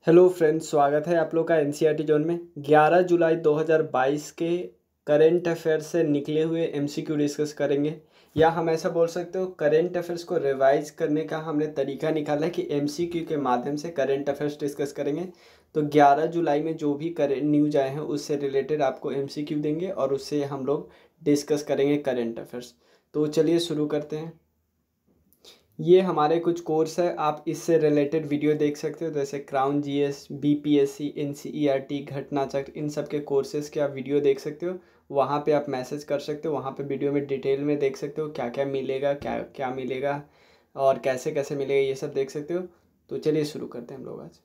Hello friends, स्वागत है आप लोग का एनसीईआरटी जोन में। 11 जुलाई 2022 के करंट अफेयर्स से निकले हुए एमसीक्यू डिस्कस करेंगे, या हम ऐसा बोल सकते हो करंट अफेयर्स को रिवाइज करने का हमने तरीका निकाला है कि एमसीक्यू के माध्यम से करंट अफेयर्स डिस्कस करेंगे। तो 11 जुलाई में जो भी करंट न्यूज आए हैं उससे रिलेटेड आपको एमसीक्यू देंगे और उससे हम लोग डिस्कस करेंगे करंट अफेयर्स। तो चलिए शुरू करते हैं। ये हमारे कुछ कोर्स है, आप इससे रिलेटेड वीडियो देख सकते हो, जैसे क्राउन जीएस, बीपीएससी, एनसीईआरटी, घटना चक्र, इन सब के कोर्सेज़ के आप वीडियो देख सकते हो। वहाँ पे आप मैसेज कर सकते हो, वहाँ पे वीडियो में डिटेल में देख सकते हो क्या क्या मिलेगा, क्या क्या मिलेगा और कैसे कैसे मिलेगा, ये सब देख सकते हो। तो चलिए शुरू करते हैं हम लोग आज।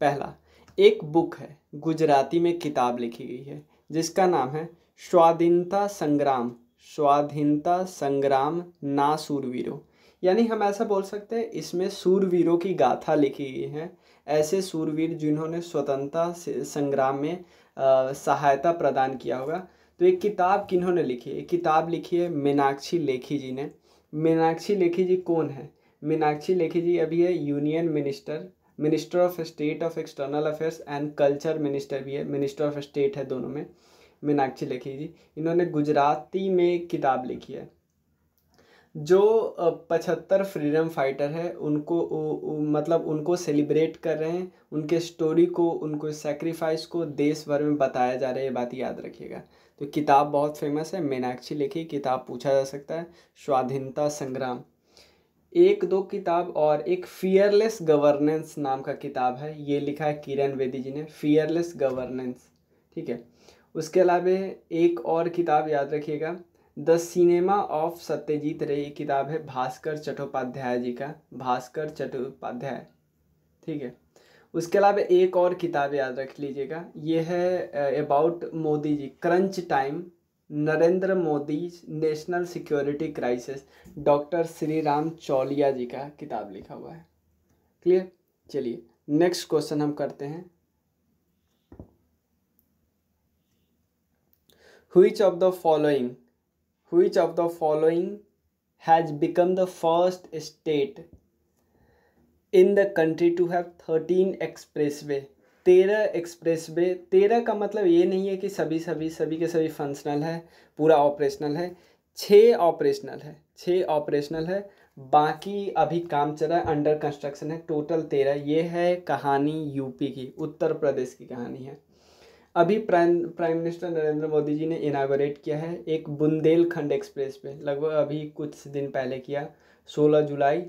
पहला एक बुक है, गुजराती में किताब लिखी गई है जिसका नाम है स्वाधीनता संग्राम, स्वाधीनता संग्राम ना सूरवीरों। यानी हम ऐसा बोल सकते हैं इसमें सूरवीरों की गाथा लिखी गई है, ऐसे सूरवीर जिन्होंने स्वतंत्रता संग्राम में सहायता प्रदान किया होगा। तो एक किताब किन्होंने लिखी है? किताब लिखी है मीनाक्षी लेखी जी ने। मीनाक्षी लेखी जी कौन है? मीनाक्षी लेखी जी अभी है union minister, minister of state of external affairs and culture minister भी है, मिनिस्टर ऑफ स्टेट है दोनों में। मीनाक्षी लेखी जी, इन्होंने गुजराती में किताब लिखी है। जो 75 फ्रीडम फाइटर है उनको मतलब उनको सेलिब्रेट कर रहे हैं, उनके स्टोरी को, उनको सेक्रीफाइस को देश भर में बताया जा रहा है, ये बात याद रखिएगा। तो किताब बहुत फेमस है, मीनाक्षी लेखी किताब पूछा जा सकता है, स्वाधीनता संग्राम। एक दो किताब और, एक फियरलेस गवर्नेंस नाम का किताब है, ये लिखा है किरण बेदी जी ने, फियरलेस गवर्नेंस। ठीक है। उसके अलावा एक और किताब याद रखिएगा, द सिनेमा ऑफ सत्यजीत रे, किताब है भास्कर चट्टोपाध्याय जी का, भास्कर चट्टोपाध्याय। ठीक है। उसके अलावा एक और किताब याद रख लीजिएगा, ये है about Modi ji, crunch time, Narendra Modi national security crisis, doctor Shri Ram Chaulia ji का किताब लिखा हुआ है। क्लियर। चलिए नेक्स्ट क्वेश्चन हम करते हैं। Which of the following has become the first state in the country to have 13 expressway? 13 expressway. 13 का मतलब ये नहीं है कि सभी के सभी फंक्शनल है, पूरा ऑपरेशनल है। 6 ऑपरेशनल है, 6 ऑपरेशनल है, बाकी अभी काम चल रहा है, अंडर कंस्ट्रक्शन है। टोटल 13। ये है कहानी यूपी की, उत्तर प्रदेश की कहानी है। अभी प्राइम मिनिस्टर नरेंद्र मोदी जी ने इनागोरेट किया है एक बुंदेलखंड एक्सप्रेस पे, लगभग अभी कुछ दिन पहले किया, 16 जुलाई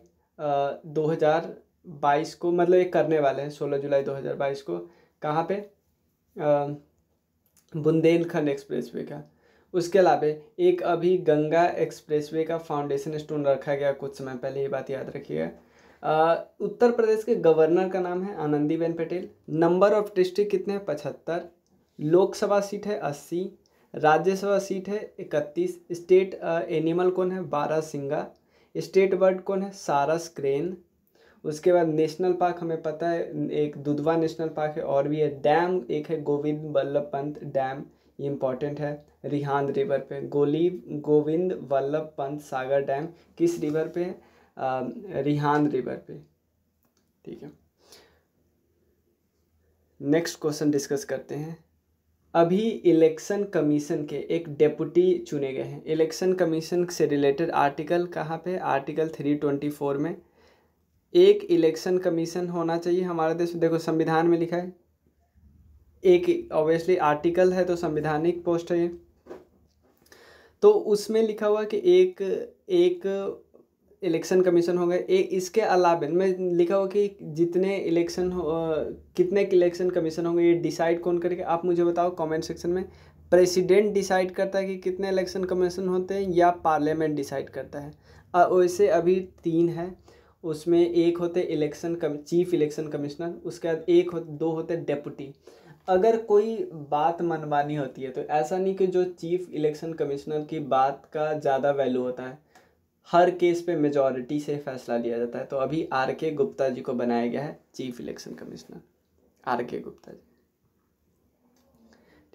2022 को, मतलब ये करने वाले हैं 16 जुलाई 2022 को। कहाँ पे? बुंदेलखंड एक्सप्रेसवे का। उसके अलावा एक अभी गंगा एक्सप्रेसवे का फाउंडेशन स्टोन रखा गया कुछ समय पहले, ये बात याद रखिएगा। उत्तर प्रदेश के गवर्नर का नाम है Anandiben Patel. Number of district कितने हैं? 75। लोकसभा सीट है 80, राज्यसभा सीट है 31। स्टेट एनिमल कौन है? बारहसिंगा। स्टेट बर्ड कौन है? सारस क्रेन। उसके बाद नेशनल पार्क हमें पता है, एक दुधवा नेशनल पार्क है, और भी है। डैम एक है गोविंद वल्लभ पंत डैम, ये इंपॉर्टेंट है, रिहांद रिवर पे। गोविंद वल्लभ पंत सागर डैम किस रिवर पे है? रिहांद रिवर पे। ठीक है। नेक्स्ट क्वेश्चन डिस्कस करते हैं। अभी इलेक्शन कमीशन के एक डेपुटी चुने गए हैं। इलेक्शन कमीशन से रिलेटेड आर्टिकल कहाँ पे? आर्टिकल 324 में। एक इलेक्शन कमीशन होना चाहिए हमारे देश में। देखो संविधान में लिखा है, एक ऑब्वियसली आर्टिकल है तो संवैधानिक पोस्ट है ये, तो उसमें लिखा हुआ कि एक इलेक्शन कमीशन हो गए। एक इसके अलावा में लिखा हुआ कि जितने इलेक्शन कितने इलेक्शन कमीशन होंगे, ये डिसाइड कौन करेगा? आप मुझे बताओ कमेंट सेक्शन में। प्रेसिडेंट डिसाइड करता है कि कितने इलेक्शन कमीशन होते हैं, या पार्लियामेंट डिसाइड करता है? वैसे अभी 3 है, उसमें एक होते चीफ इलेक्शन कमिश्नर, उसके बाद दो होते डेपुटी। अगर कोई बात मनमानी होती है तो ऐसा नहीं कि जो चीफ इलेक्शन कमिश्नर की बात का ज़्यादा वैल्यू होता है, हर केस पे मेजॉरिटी से फैसला लिया जाता है। तो अभी आर.के. गुप्ता जी को बनाया गया है chief election commissioner, R K. Gupta ji.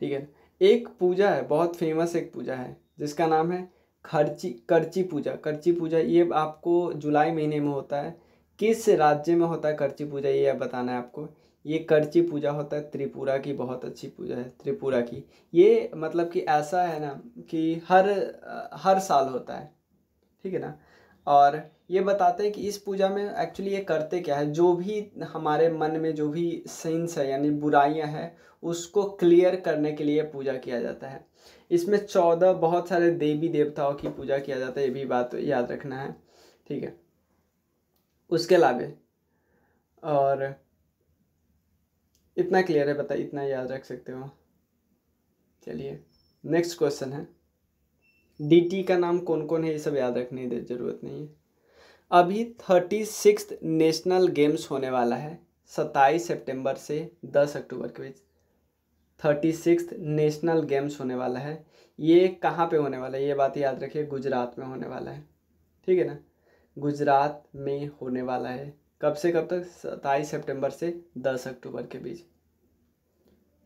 ठीक है। एक पूजा है, बहुत फेमस एक पूजा है जिसका नाम है करची पूजा। करची पूजा ये आपको जुलाई महीने में होता है। किस राज्य में होता है करची पूजा, ये बताना है आपको। ये करची पूजा होता है, त्रिपुरा की बहुत अच्छी पूजा है त्रिपुरा की। ये मतलब कि ऐसा है ना कि हर साल होता है, ठीक है ना। और ये बताते हैं कि इस पूजा में एक्चुअली ये करते क्या है, जो भी हमारे मन में जो भी सिंस है यानी बुराइयां हैं उसको क्लियर करने के लिए पूजा किया जाता है। इसमें 14 बहुत सारे देवी देवताओं की पूजा किया जाता है, ये भी बात याद रखना है, ठीक है। उसके अलावा और इतना क्लियर है, बता इतना याद रख सकते हो। चलिए नेक्स्ट क्वेश्चन है, डीटी का नाम कौन कौन है, ये सब याद रखने की जरूरत नहीं है। अभी 36th नेशनल गेम्स होने वाला है 27 सितंबर से 10 अक्टूबर के बीच। 36th नेशनल गेम्स होने वाला है, ये कहाँ पे होने वाला है, ये बात याद रखिए, गुजरात में होने वाला है, ठीक है ना। गुजरात में होने वाला है, कब से कब तक, 27 सितंबर से 10 अक्टूबर के बीच,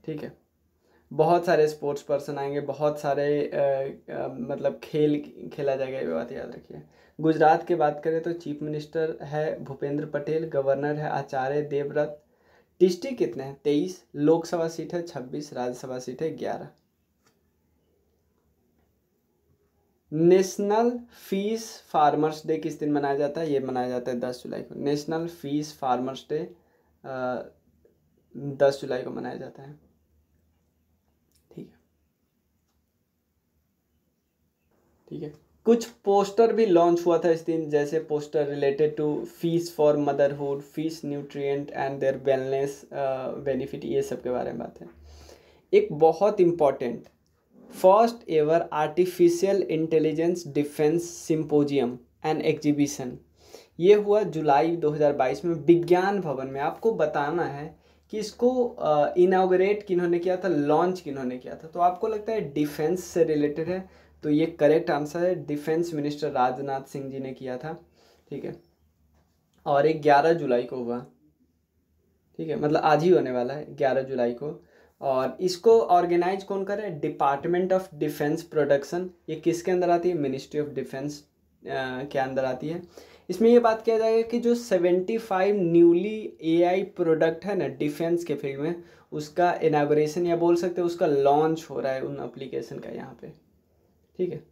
ठीक है। बहुत सारे स्पोर्ट्स पर्सन आएंगे, बहुत सारे मतलब खेल खेला जाएगा, ये बात याद रखिए। गुजरात की बात करें तो चीफ मिनिस्टर है भूपेंद्र पटेल, गवर्नर है आचार्य देवव्रत। डिस्ट्रिक्ट कितने हैं, 23, लोकसभा सीट है 26, राज्यसभा सीट है 11। नेशनल फीस फार्मर्स डे किस दिन मनाया जाता है, ये मनाया जाता है 10 जुलाई को। नेशनल फीस फार्मर्स डे 10 जुलाई को मनाया जाता है, ठीक है, ठीक है। कुछ पोस्टर भी लॉन्च हुआ था इस दिन, जैसे poster related to fees for motherhood, fees nutrient and their wellness benefit, ये सब के बारे में बात है। एक बहुत important first ever artificial intelligence defence symposium and exhibition, ये हुआ जुलाई 2022 में विज्ञान भवन में। आपको बताना है कि इसको इनाग्रेट किन्होंने किया था, लॉन्च किन्होंने किया था। तो आपको लगता है डिफेंस से रिलेटेड है, तो ये करेक्ट आंसर है, डिफेंस मिनिस्टर राजनाथ सिंह जी ने किया था, ठीक है। और ये 11 जुलाई को हुआ, ठीक है, मतलब आज ही होने वाला है 11 जुलाई को। और इसको ऑर्गेनाइज कौन कर रहा है, डिपार्टमेंट ऑफ डिफेंस प्रोडक्शन, ये किसके अंदर आती है, मिनिस्ट्री ऑफ डिफेंस के अंदर आती है। इसमें ये बात किया जाएगा कि जो 75 न्यूली एआई प्रोडक्ट है ना डिफेंस के फील्ड में, उसका इनाग्रेशन या बोल सकते हैं उसका लॉन्च हो रहा है उन एप्लीकेशन का यहाँ पे, ठीक है।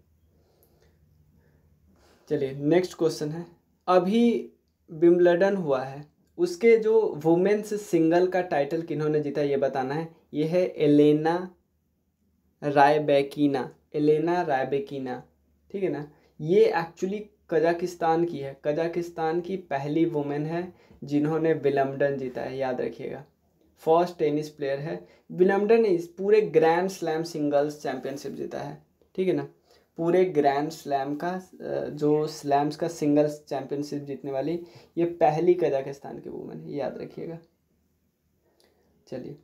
चलिए नेक्स्ट क्वेश्चन है, अभी विंबलडन हुआ है, उसके जो वुमेन्स सिंगल का टाइटल किन्होंने जीता ये बताना है। ये है एलेना रायबैकिना, एलेना रायबैकिना, ठीक है ना। ये एक्चुअली कजाकिस्तान की है, कजाकिस्तान की पहली वुमेन है जिन्होंने विंबलडन जीता है, याद रखिएगा। फर्स्ट टेनिस प्लेयर है, विंबलडन इस पूरे ग्रैंड स्लैम सिंगल्स चैंपियनशिप जीता है, ठीक है ना। पूरे ग्रैंड स्लैम का जो स्लैम्स का सिंगल्स चैंपियनशिप जीतने वाली ये पहली कजाकिस्तान की वुमेन है, याद रखिएगा। चलिए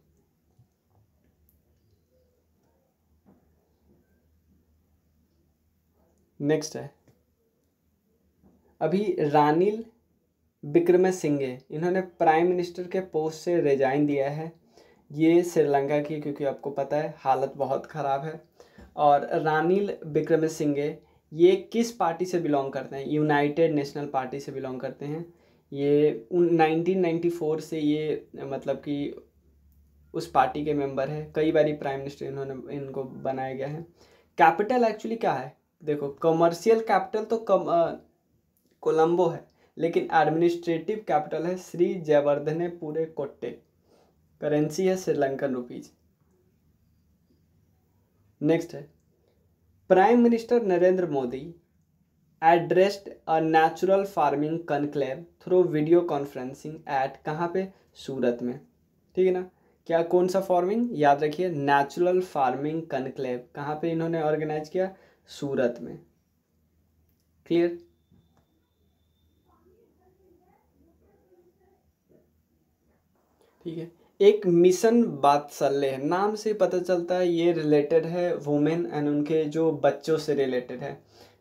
नेक्स्ट है, अभी रानिल विक्रमसिंघे, इन्होंने प्राइम मिनिस्टर के पोस्ट से रिजाइन दिया है। ये श्रीलंका की, क्योंकि आपको पता है हालत बहुत ख़राब है। और रानिल विक्रमसिंघे ये किस पार्टी से बिलोंग करते हैं, यूनाइटेड नेशनल पार्टी से बिलोंग करते हैं। ये 1994 से ये मतलब कि उस पार्टी के मेंबर है, कई बारी प्राइम मिनिस्टर इनको बनाया गया है। कैपिटल एक्चुअली क्या है, देखो कमर्शियल कैपिटल तो कोलंबो है, लेकिन एडमिनिस्ट्रेटिव कैपिटल है श्री जयवर्धनेपुरे कोट्टे। करेंसी है श्रीलंकन रुपीज। नेक्स्ट है, prime minister Narendra Modi addressed a natural farming conclave through video conferencing at, कहाँ पे, सूरत में, ठीक है ना। क्या कौन सा फार्मिंग, याद रखिए, नेचुरल फार्मिंग कॉन्क्लेव, कहाँ पे इन्होंने ऑर्गेनाइज किया, सूरत में, क्लियर। ठीक है, एक मिशन बात्सल्य नाम से पता चलता है, ये रिलेटेड है वुमेन एंड उनके जो बच्चों से रिलेटेड है,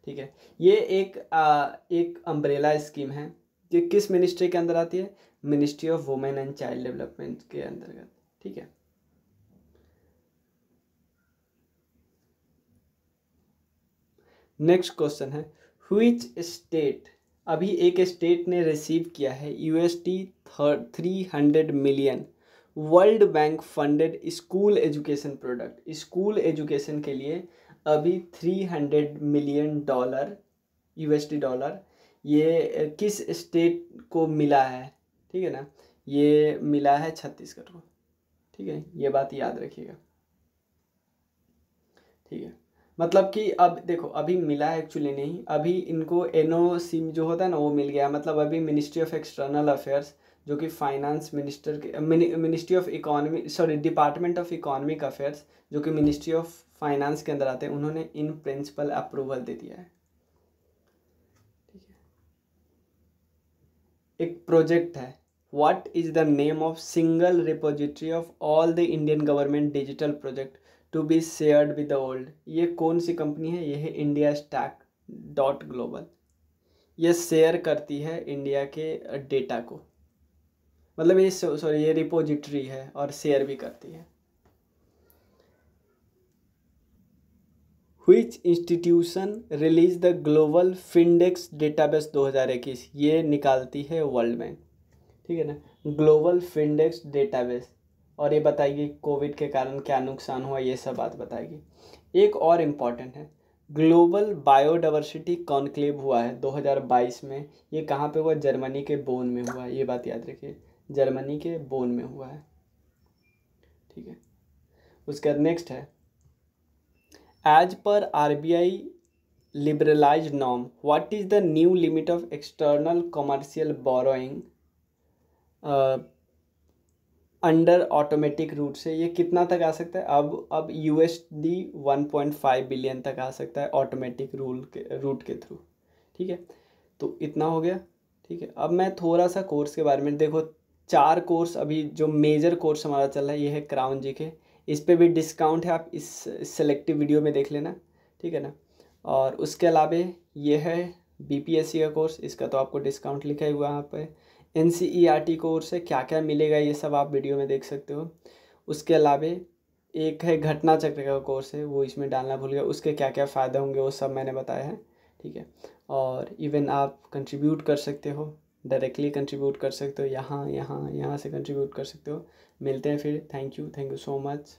ठीक है। ये एक अम्ब्रेला स्कीम है, ये किस मिनिस्ट्री के अंदर आती है, ministry of women and child development के अंतर्गत, ठीक है। नेक्स्ट क्वेश्चन है, व्हिच स्टेट, अभी एक स्टेट ने रिसीव किया है USD 300 million world bank funded school education product, school education के लिए अभी $300 मिलियन USD ये किस स्टेट को मिला है, ठीक है ना, ये मिला है छत्तीसगढ़ को, ठीक है, ये बात याद रखिएगा, ठीक है। मतलब कि अब देखो अभी मिला है एक्चुअली नहीं, अभी इनको NOC जो होता है ना वो मिल गया, मतलब अभी मिनिस्ट्री ऑफ एक्सटर्नल अफेयर्स जो कि फाइनेंस मिनिस्टर के ministry of economy sorry department of economic affairs जो कि मिनिस्ट्री ऑफ फाइनेंस के अंदर आते हैं, उन्होंने इन प्रिंसिपल अप्रूवल दे दिया है, ठीक है। एक प्रोजेक्ट है, what is the name of single repository of all the Indian government digital project to be shared with the world, ये कौन सी कंपनी है, ये है इंडिया स्टैक डॉट ग्लोबल, ये शेयर करती है इंडिया के डेटा को, मतलब ये सॉरी ये रिपोजिटरी है और शेयर भी करती है। Which institution release the global Findex database 2021, ये निकालती है वर्ल्ड बैंक, ठीक है ना, ग्लोबल फिंडेक्स डेटाबेस, और ये बताएगी कोविड के कारण क्या नुकसान हुआ, ये सब बात बताएगी। एक और इम्पॉर्टेंट है, ग्लोबल बायोडाइवर्सिटी कॉन्क्लेव हुआ है 2022 में, ये कहाँ पे हुआ, जर्मनी के बोन में हुआ है, ये बात याद रखिए, जर्मनी के बोन में हुआ है, ठीक है। उसके बाद नेक्स्ट है, एज पर RBI liberalised norm what is the new limit of external commercial borrowing under automatic route से, ये कितना तक आ सकता है, अब USD 1.5 बिलियन तक आ सकता है ऑटोमेटिक रूट के थ्रू, ठीक है। तो इतना हो गया, ठीक है। अब मैं थोड़ा सा कोर्स के बारे में, देखो 4 कोर्स अभी जो मेजर कोर्स हमारा चल रहा है ये है क्राउन GK, इस पर भी डिस्काउंट है, आप इस सेलेक्टिव वीडियो में देख लेना, ठीक है ना। और उसके अलावा ये है BPSC का कोर्स, इसका तो आपको डिस्काउंट लिखा ही हुआ यहाँ पे, NCERT कोर्स है, क्या क्या मिलेगा ये सब आप वीडियो में देख सकते हो। उसके अलावा एक है घटना चक्र का कोर्स है, वो इसमें डालना भूल गया, उसके क्या क्या फ़ायदे होंगे वो सब मैंने बताया है, ठीक है। और इवन आप कंट्रीब्यूट कर सकते हो, डायरेक्टली कंट्रीब्यूट कर सकते हो, यहाँ से कंट्रीब्यूट कर सकते हो। मिलते हैं फिर, थैंक यू सो मच।